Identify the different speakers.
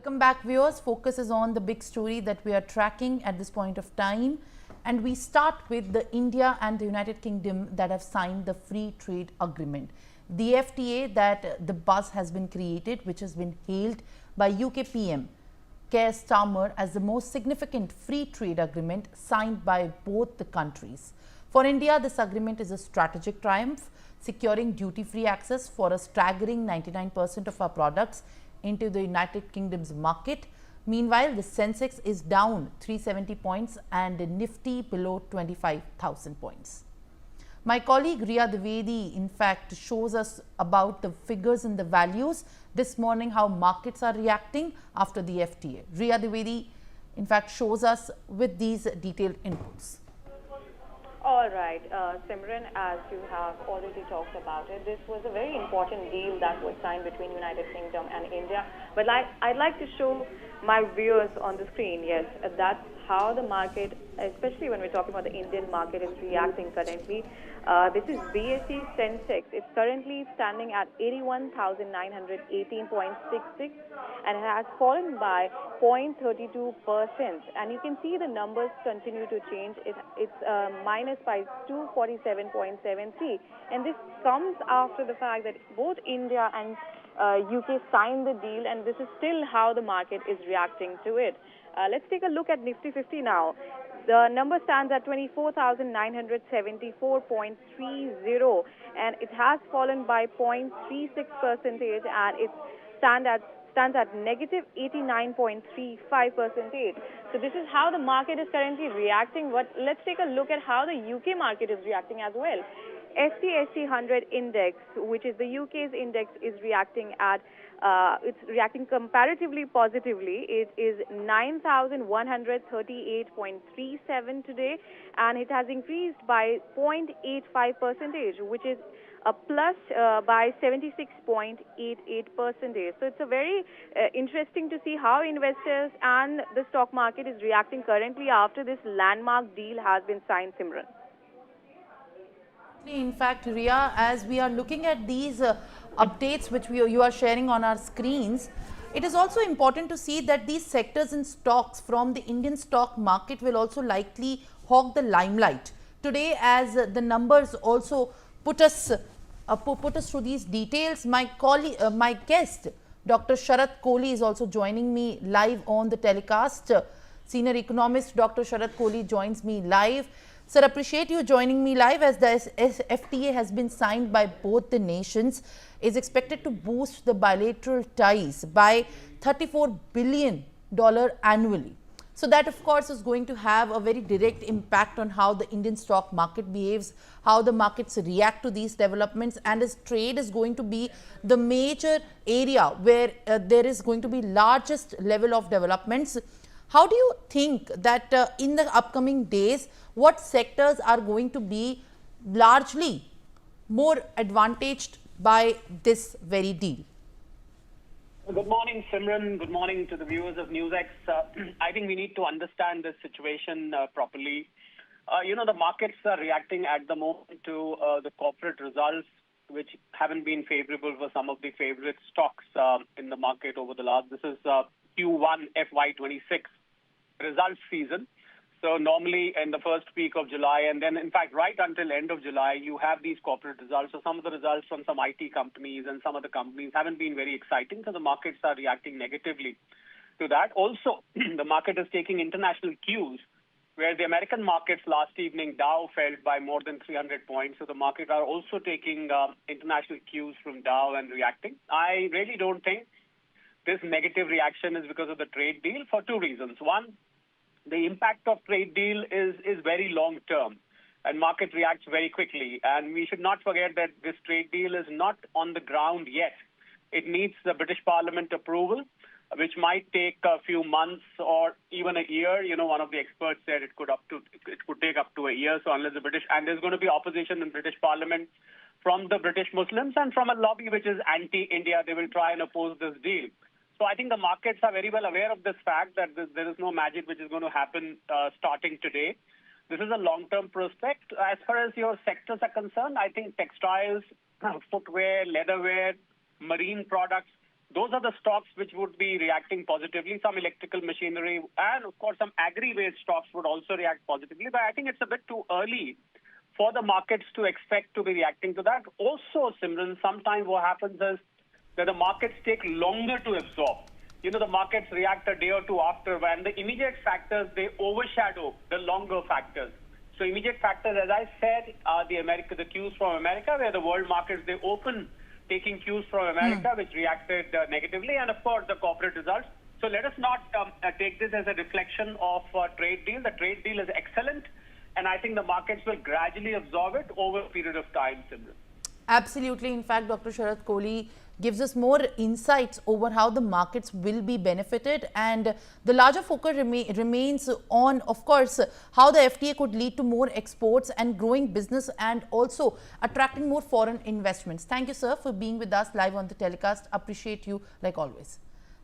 Speaker 1: Welcome back, viewers. Focus is on the big story that we are tracking at this point of time. And we start with the India and the United Kingdom that have signed the free trade agreement. The FTA that the buzz has been created, which has been hailed by UK PM Keir Starmer as the most significant free trade agreement signed by both the countries. For India, this agreement is a strategic triumph, securing duty-free access for a staggering 99% of our products into the United Kingdom's market. Meanwhile, the Sensex is down 370 points and the Nifty below 25,000 points. My colleague Riya Dwivedi, in fact, shows us about the figures and the values this morning, how markets are reacting after the FTA. Riya Dwivedi, in fact, shows us with these detailed inputs.
Speaker 2: All right, Simran, as you have already talked about it, this was a very important deal that was signed between United Kingdom and India. But I'd like to show my viewers on the screen, yes, that's how the market, especially when we're talking about the Indian market, is reacting currently. This is BSE Sensex. It's currently standing at 81,918.66 and it has fallen by 0.32%. And you can see the numbers continue to change. It's minus by 247.73. And this comes after the fact that both India and UK signed the deal, and this is still how the market is reacting to it. Let's take a look at Nifty 50 now. The number stands at 24,974.30 and it has fallen by 0.36% and it stands at negative 89.35%. So this is how the market is currently reacting. But let's take a look at how the UK market is reacting as well. FTSE 100 index, which is the UK's index, is reacting at it's reacting comparatively positively. It is 9,138.37 today, and it has increased by 0.85%, which is a plus by 76.88%. So it's a very interesting to see how investors and the stock market is reacting currently after this landmark deal has been signed, Simran.
Speaker 1: In fact, Riya, as we are looking at these updates which you are sharing on our screens, it is also important to see that these sectors and stocks from the Indian stock market will also likely hog the limelight today, as the numbers also put us through these details. My guest, Dr. Sharat Kohli, is also joining me live on the telecast. Senior economist Dr. Sharat Kohli joins me live. Sir, appreciate you joining me live, as the FTA has been signed by both the nations, is expected to boost the bilateral ties by $34 billion annually. So that, of course, is going to have a very direct impact on how the Indian stock market behaves, how the markets react to these developments, and as trade is going to be the major area where there is going to be largest level of developments. How do you think that in the upcoming days, what sectors are going to be largely more advantaged by this very deal?
Speaker 3: Good morning, Simran. Good morning to the viewers of NewsX. I think we need to understand this situation properly. The markets are reacting at the moment to the corporate results, which haven't been favorable for some of the favorite stocks in the market over the last. This is Q1 FY26 results season. So normally in the first week of July, and then in fact right until end of July, you have these corporate results. So some of the results from some IT companies and some of the companies haven't been very exciting. So the markets are reacting negatively to that. Also, the market is taking international cues, where the American markets last evening, Dow fell by more than 300 points. So the market are also taking international cues from Dow and reacting. I really don't think this negative reaction is because of the trade deal for two reasons. One, the impact of trade deal is very long term and market reacts very quickly. And we should not forget that this trade deal is not on the ground yet. It needs the British Parliament approval, which might take a few months or even a year. One of the experts said it could take up to a year. So unless and there's going to be opposition in British Parliament from the British Muslims and from a lobby which is anti-India, they will try and oppose this deal. So I think the markets are very well aware of this fact that there is no magic which is going to happen starting today. This is a long-term prospect. As far as your sectors are concerned, I think textiles, footwear, leatherware, marine products, those are the stocks which would be reacting positively. Some electrical machinery and, of course, some agri-based stocks would also react positively. But I think it's a bit too early for the markets to expect to be reacting to that. Also, Simran, sometimes what happens is that the markets take longer to absorb. The markets react a day or two after, when the immediate factors, they overshadow the longer factors. So immediate factors, as I said, are the cues from America, where the world markets, they open taking cues from America, which reacted negatively, and of course the corporate results. So let us not take this as a reflection of a trade deal. The trade deal is excellent, and I think the markets will gradually absorb it over a period of time, Simran.
Speaker 1: Absolutely. In fact, Dr. Sharad Kohli gives us more insights over how the markets will be benefited, and the larger focus remains on, of course, how the FTA could lead to more exports and growing business and also attracting more foreign investments. Thank you, sir, for being with us live on the telecast. Appreciate you like always.